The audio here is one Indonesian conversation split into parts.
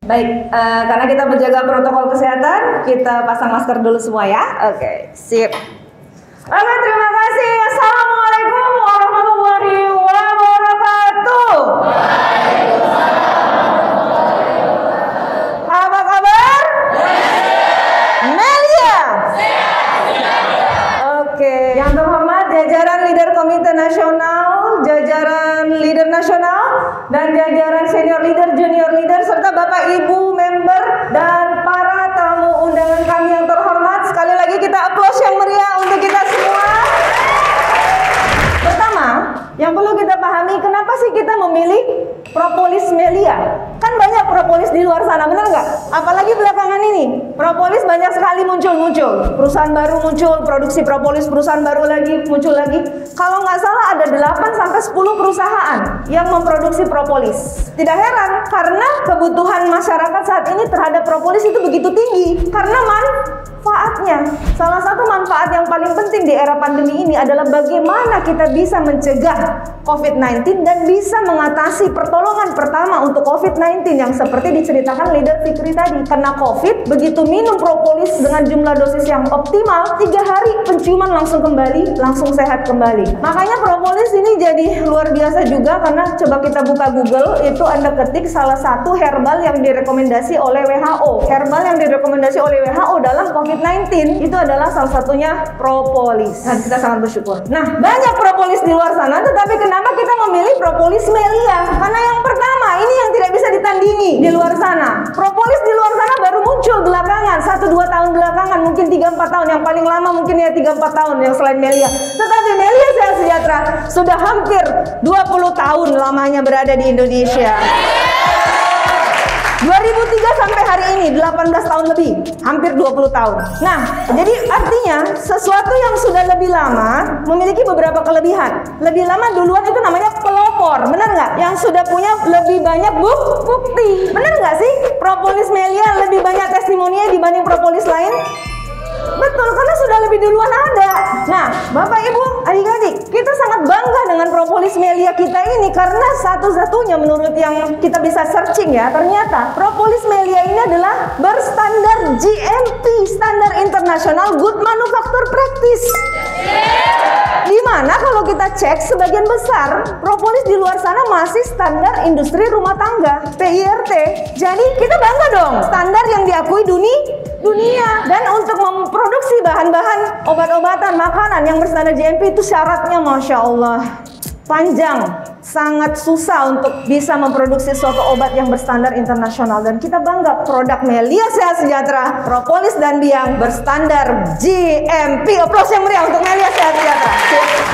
Baik, karena kita menjaga protokol kesehatan, kita pasang masker dulu semua ya. Oke, sip. Oke, terima kasih. Assalamualaikum warahmatullahi wabarakatuh. Apa kabar? Melia. Oke, yang terhormat jajaran leader Komite Nasional, jajaran leader nasional, dan jajaran senior leader, junior leader, serta Bapak Ibu member dan para tamu undangan kami yang terhormat. Sekali lagi kita applause yang meriah untuk kita semua. Pertama, yang perlu kita pahami, kenapa sih kita memilih propolis Melia? Kan banyak propolis di luar sana, benar nggak? Apalagi belakangan ini, propolis banyak sekali muncul. Perusahaan baru muncul, produksi propolis, perusahaan baru lagi muncul lagi. Kalau nggak salah ada 8-10 perusahaan yang memproduksi propolis. Tidak heran, karena kebutuhan masyarakat saat ini terhadap propolis itu begitu tinggi. Karena manfaatnya, salah satu manfaat yang paling penting di era pandemi ini adalah bagaimana kita bisa mencegah COVID-19 dan bisa mengatasi pertolongan pertama untuk COVID-19 yang seperti diceritakan leader Fikri tadi. Karena COVID, begitu minum propolis dengan jumlah dosis yang optimal, 3 hari penciuman langsung kembali, langsung sehat kembali. Makanya propolis ini jadi luar biasa juga, karena coba kita buka Google, itu Anda ketik salah satu herbal yang direkomendasi oleh WHO. Herbal yang direkomendasi oleh WHO dalam COVID-19 itu adalah salah satunya propolis. Dan kita sangat bersyukur. Nah, banyak propolis di luar sana, tetapi kenapa kita memilih propolis Melia? Karena yang pertama, ini yang tidak bisa ditandingi di luar sana. Propolis di luar sana baru muncul belakangan, 1-2 tahun belakangan, mungkin 3-4 tahun, yang paling lama mungkin ya 3-4 tahun yang selain Melia. Tetapi Melia Sehat Sejahtera sudah hampir 20 tahun lamanya berada di Indonesia. 2003 sampai hari ini 18 tahun lebih, hampir 20 tahun. Nah, jadi artinya sesuatu yang sudah lebih lama memiliki beberapa kelebihan. Lebih lama duluan itu namanya pelopor, benar nggak? Yang sudah punya lebih banyak bukti, benar nggak sih? Propolis Melia lebih banyak testimoninya dibanding propolis lain. Betul, karena sudah lebih duluan ada. Nah, Bapak Ibu, adik-adik, kita sangat bangga dengan propolis Melia kita ini karena satu-satunya menurut yang kita bisa searching ya, ternyata propolis Melia ini adalah berstandar GMP, standar internasional Good Manufacture Practice. Dimana kalau kita cek sebagian besar propolis di luar sana masih standar industri rumah tangga PIRT. Jadi kita bangga dong, standar yang diakui dunia. Dan untuk memproduksi bahan-bahan obat-obatan, makanan yang berstandar GMP itu syaratnya Masya Allah panjang, sangat susah untuk bisa memproduksi suatu obat yang berstandar internasional. Dan kita bangga produk Melia Sehat Sejahtera, propolis dan biang berstandar GMP. Aplaus yang meriah untuk Melia Sehat Sejahtera.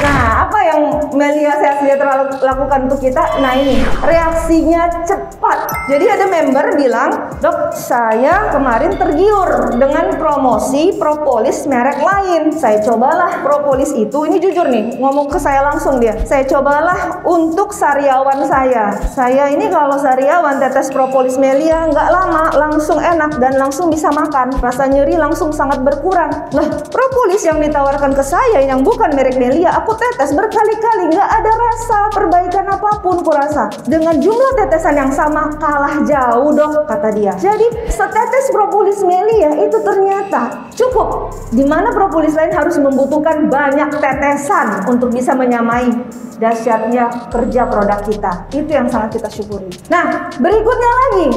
Nah, apa yang Melia Sehat Sejahtera lakukan untuk kita? Nah, ini reaksinya cepat. Jadi ada member bilang, "Dok, saya kemarin tergiur dengan promosi propolis merek lain. Saya cobalah propolis itu." Ini jujur nih, ngomong ke saya langsung dia. "Saya cobalah untuk sariawan saya. Saya ini kalau sariawan tetes propolis Melia nggak lama langsung enak dan langsung bisa makan. Rasa nyeri langsung sangat berkurang." Lah, propolis yang ditawarkan ke saya yang bukan merek Melia, aku tetes berkali-kali nggak ada rasa perbaikan apapun kurasa. Dengan jumlah tetesan yang sama kalah jauh dok, kata dia. Jadi setetes propolis Melia itu ternyata cukup. Dimana propolis lain harus membutuhkan banyak tetesan untuk bisa menyamai dahsyatnya kerja produk kita. Itu yang sangat kita syukuri. Nah, berikutnya lagi,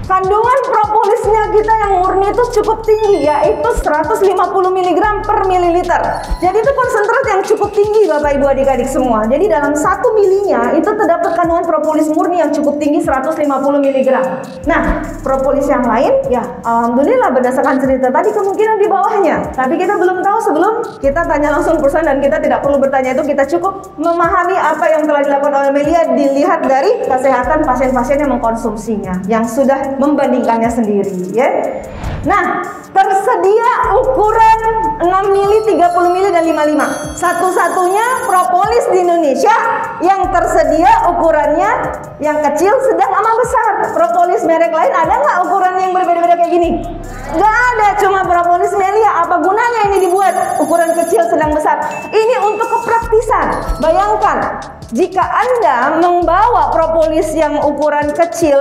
kandungan propolisnya kita yang murni itu cukup tinggi, yaitu 150 mg per mililiter. Jadi itu konsentrat yang cukup tinggi Bapak Ibu adik-adik semua. Jadi dalam 1 milinya itu terdapat kandungan propolis murni yang cukup tinggi 150 mg. Nah, propolis yang lain ya alhamdulillah berdasarkan cerita tadi kemungkinan di bawahnya. Tapi kita belum tahu sebelum kita tanya langsung perusahaan, dan kita tidak perlu bertanya itu, kita cukup memahami apa yang telah dilakukan oleh Melia dilihat dari kesehatan pasien-pasien yang mengkonsumsinya, yang sudah membandingkannya sendiri ya. Nah, tersedia ukuran 6 mili, 30 mili, dan 55. Satu-satunya propolis di Indonesia yang tersedia ukurannya yang kecil, sedang, sama besar. Propolis merek lain ada nggak ukuran yang berbeda-beda kayak gini? Nggak ada, cuma propolis Melia. Apa gunanya ini dibuat ukuran kecil, sedang, besar? Ini untuk kepraktisan. Bayangkan, Jika Anda membawa propolis yang ukuran kecil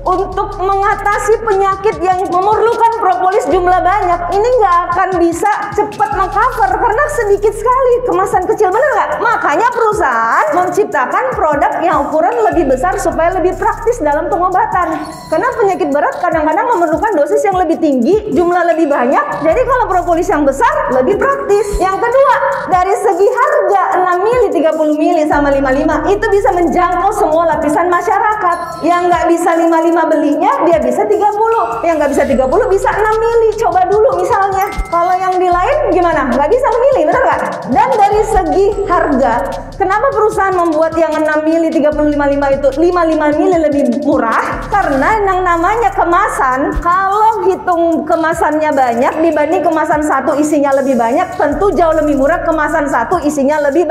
untuk mengatasi penyakit yang memerlukan propolis jumlah banyak, ini nggak akan bisa cepat mengcover karena sedikit sekali kemasan kecil, bener nggak? Makanya perusahaan menciptakan produk yang ukuran lebih besar supaya lebih praktis dalam pengobatan. Karena penyakit berat kadang-kadang memerlukan dosis yang lebih tinggi, jumlah lebih banyak. Jadi kalau propolis yang besar lebih praktis. Yang kedua, dari segi harga 6 mili, 30 mili sama 55 itu bisa menjangkau semua lapisan masyarakat. Yang nggak bisa 55 belinya, dia bisa 30. Yang nggak bisa 30 bisa 6 mili. Coba dulu misalnya. Kalau yang di lain gimana? Nggak bisa memilih, benar nggak? Dan dari segi harga, kenapa perusahaan membuat yang 6 mili, 30, 55 itu 55 mili lebih murah? Karena yang namanya kemasan, kalau hitung kemasannya banyak dibanding kemasan satu isinya lebih banyak, tentu jauh lebih murah kemasan satu isinya lebih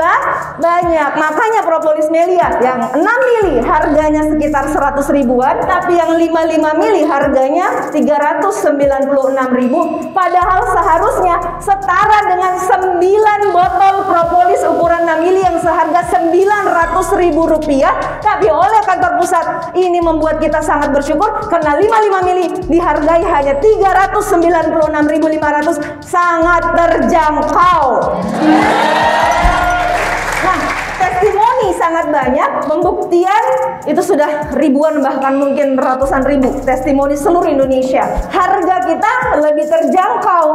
banyak. Makanya propolis Melia yang 6 mili harganya sekitar 100 ribuan, tapi yang 55 mili harganya 396 ribu. Padahal seharusnya setara dengan 9 botol propolis ukuran 6 mili yang seharga 900 ribu rupiah. Tapi oleh kantor pusat ini membuat kita sangat bersyukur karena 55 mili dihargai hanya 396.500, sangat terjangkau. Nah, testimoni sangat banyak, pembuktian itu sudah ribuan bahkan mungkin ratusan ribu testimoni seluruh Indonesia. Harga kita lebih terjangkau.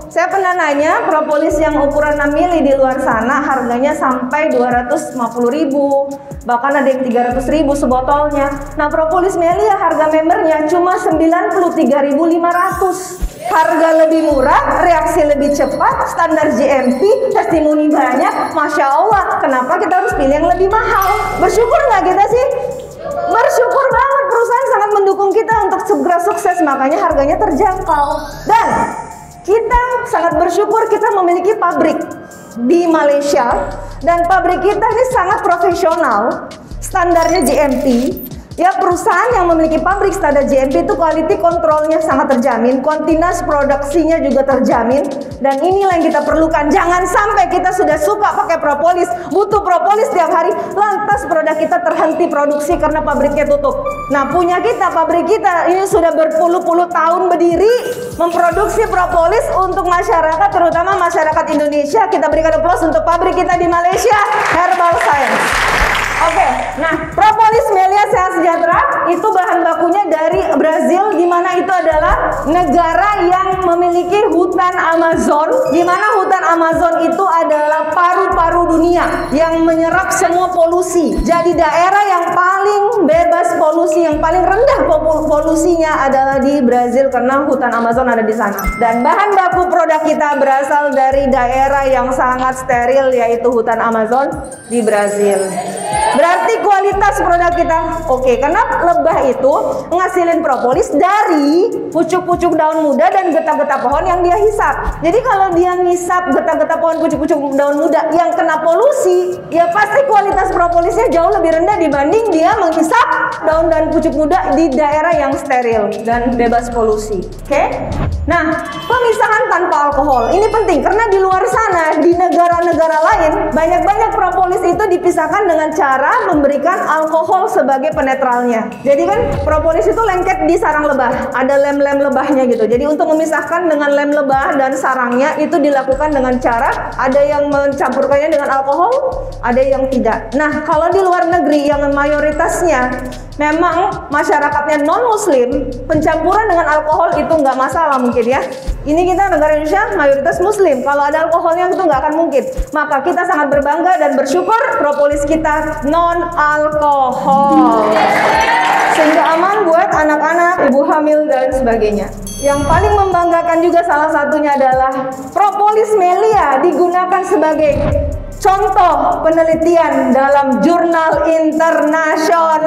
Saya pernah nanya propolis yang ukuran 6 mili di luar sana harganya sampai 250 ribu, bahkan ada yang 300 ribu sebotolnya. Nah, propolis Melia harga membernya cuma 93.500. Harga lebih murah, reaksi lebih cepat, standar GMP, testimoni banyak. Masya Allah, kenapa kita harus pilih yang lebih mahal? Bersyukur nggak kita sih? Bersyukur banget, perusahaan sangat mendukung kita untuk segera sukses, makanya harganya terjangkau. Dan kita sangat bersyukur kita memiliki pabrik di Malaysia, dan pabrik kita ini sangat profesional, standarnya GMP. Ya, perusahaan yang memiliki pabrik standar GMP itu quality controlnya sangat terjamin, kontinuas produksinya juga terjamin, dan inilah yang kita perlukan. Jangan sampai kita sudah suka pakai propolis, butuh propolis tiap hari, lantas produk kita terhenti produksi karena pabriknya tutup. Nah, punya kita, pabrik kita ini sudah berpuluh-puluh tahun berdiri memproduksi propolis untuk masyarakat, terutama masyarakat Indonesia. Kita berikan aplaus untuk pabrik kita di Malaysia, Herbal Science. Oke, nah propolis Melia Sehat Sejahtera itu bahan bakunya dari Brazil, di mana itu adalah negara yang memiliki hutan Amazon, di mana hutan Amazon itu adalah paru-paru dunia yang menyerap semua polusi. Jadi daerah yang paling bebas polusi, yang paling rendah polusinya adalah di Brazil karena hutan Amazon ada di sana. Dan bahan baku produk kita berasal dari daerah yang sangat steril, yaitu hutan Amazon di Brazil. Berarti kualitas produk kita oke, karena lebah itu ngasilin propolis dari pucuk-pucuk daun muda dan getah-getah pohon yang dia hisap. Jadi kalau dia ngisap getah-getah pohon, pucuk-pucuk daun muda yang kena polusi, ya pasti kualitas propolisnya jauh lebih rendah dibanding dia menghisap daun dan pucuk muda di daerah yang steril dan bebas polusi. Oke? Nah, pemisahan tanpa alkohol ini penting karena di luar sana, di negara-negara lain, banyak-banyak propolis itu dipisahkan dengan cara memberikan alkohol sebagai penetralnya. Jadi kan propolis itu lengket di sarang lebah, ada lem-lem lebahnya gitu. Jadi untuk memisahkan dengan lem lebah dan sarangnya itu dilakukan dengan cara ada yang mencampurkannya dengan alkohol, ada yang tidak. Nah, kalau di luar negeri yang mayoritasnya memang masyarakatnya non-muslim, pencampuran dengan alkohol itu nggak masalah mungkin ya. Ini kita negara Indonesia mayoritas muslim, kalau ada alkoholnya itu nggak akan mungkin. Maka kita sangat berbangga dan bersyukur propolis kita non-alkohol, sehingga aman buat anak-anak, ibu hamil dan sebagainya. Yang paling membanggakan juga salah satunya adalah propolis Melia digunakan sebagai contoh penelitian dalam jurnal internasional.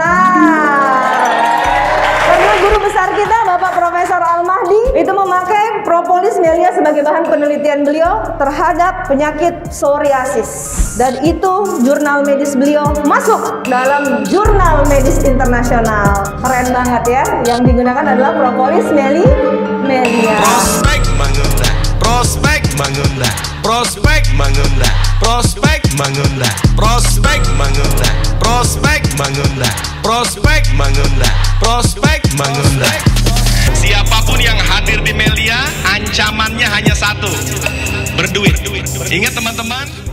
Karena guru besar kita, Bapak Profesor Al-Mahdi, itu memakai propolis Melia sebagai bahan penelitian beliau terhadap penyakit psoriasis. Dan itu jurnal medis beliau masuk dalam jurnal medis internasional. Keren banget ya. Yang digunakan adalah propolis Melia. Prospek mengundang, prospek mengundang, prospek mengundang, prospek mengundang, prospek mengundang. mengundang, prospek mengundang, prospek mengundang. Siapapun yang hadir di Melia, ancamannya hanya satu, berduit. Ingat teman-teman.